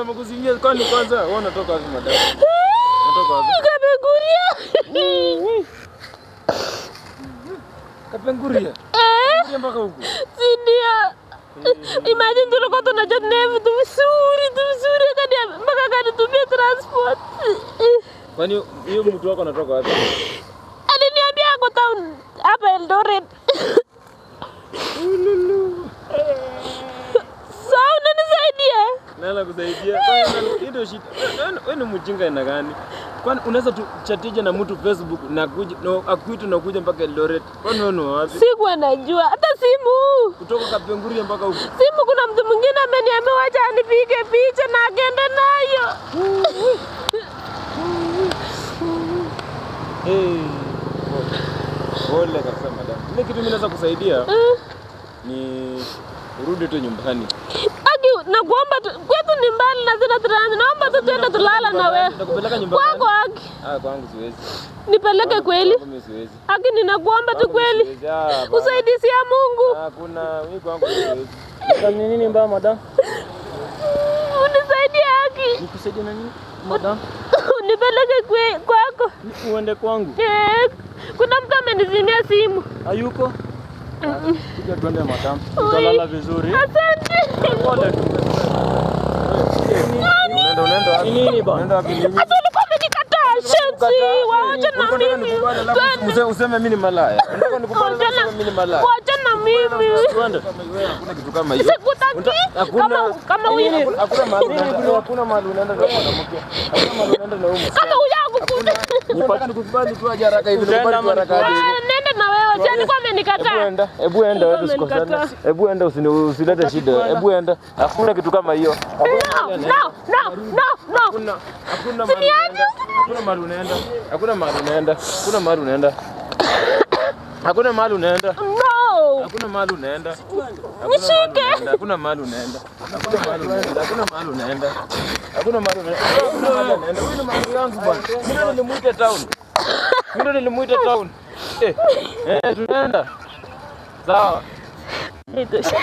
amekuzingia kwani kwanza wewe unatoka wapi madam? Unatoka wapi? Kapenguria. Kapenguria? Kapenguria mpaka huko. Sindia. Imagine tulikuwa tunajua vitu vizuri kadi mpaka kanitumia transport. Kwani hiyo mtu wako anatoka wapi? Aliniambia ako town hapa Eldoret. Sawa, unanisaidia? Nala kusaidia. Hii ndio shida. Wewe ni mjinga aina gani? Kwani unaweza chatija na mtu Facebook na kuja akuite na kuja mpaka Eldoret. Kwani wewe ni wapi? Sikuwa najua hata simu. Kutoka Kapenguria mpaka huko. Simu kuna mtu mwingine ameniambia wacha anipige picha na agenda nayo. Pole kabisa madam. Ile kitu mimi naweza kusaidia ni urudi tu nyumbani. Aki nakuomba kwetu ni mbali na zina transit. Naomba tu tuende tulala na wewe. Nakupeleka nyumbani. Kwako Aki. Kwangu siwezi. Nipeleke kweli? Mimi siwezi. Aki ninakuomba tu kweli. Usaidizi ya Mungu. Hakuna, mimi kwangu siwezi. Ni nini mbaya madam? Unisaidie Aki. Nikusaidie na nini madam? Nipeleke kwako. Uende kwangu. Kuna mtu amenizimia simu. Hayuko? Kuja tuende madam. Tutalala vizuri. Asante. Pole. Unaenda nini bana? Unaenda wapi? Hata ulikuwa umenikataa shenzi. Waacha na mimi. Mzee useme mimi ni malaya. Nataka nikubali useme mimi ni malaya. Waacha na mimi. Tuende. Hakuna kitu kama hiyo. Sikutaki. Kama wewe. Hakuna mahali unaenda na mwanamke. Hakuna mahali unaenda na mume. Kama hujaku kuja. Nipaka nikubali tu haraka hivi. Nikubali tu haraka hivi. Nenda na wewe. Sasa kwa amenikataa. Hebu enda wewe usikosane. Hebu enda usilete shida. Hebu enda. Hakuna kitu kama hiyo. No. Hakuna mahali unaenda. Hakuna mahali unaenda. Hakuna mahali unaenda. Hakuna mahali unaenda. No. Hakuna mahali unaenda. Nishike. Hakuna mahali unaenda. Hakuna mahali unaenda. Hakuna mahali unaenda. Hakuna mahali unaenda. Wewe ni mahali yangu bwana. Mimi nilimuita town. Tunaenda. Sawa. Nitosha.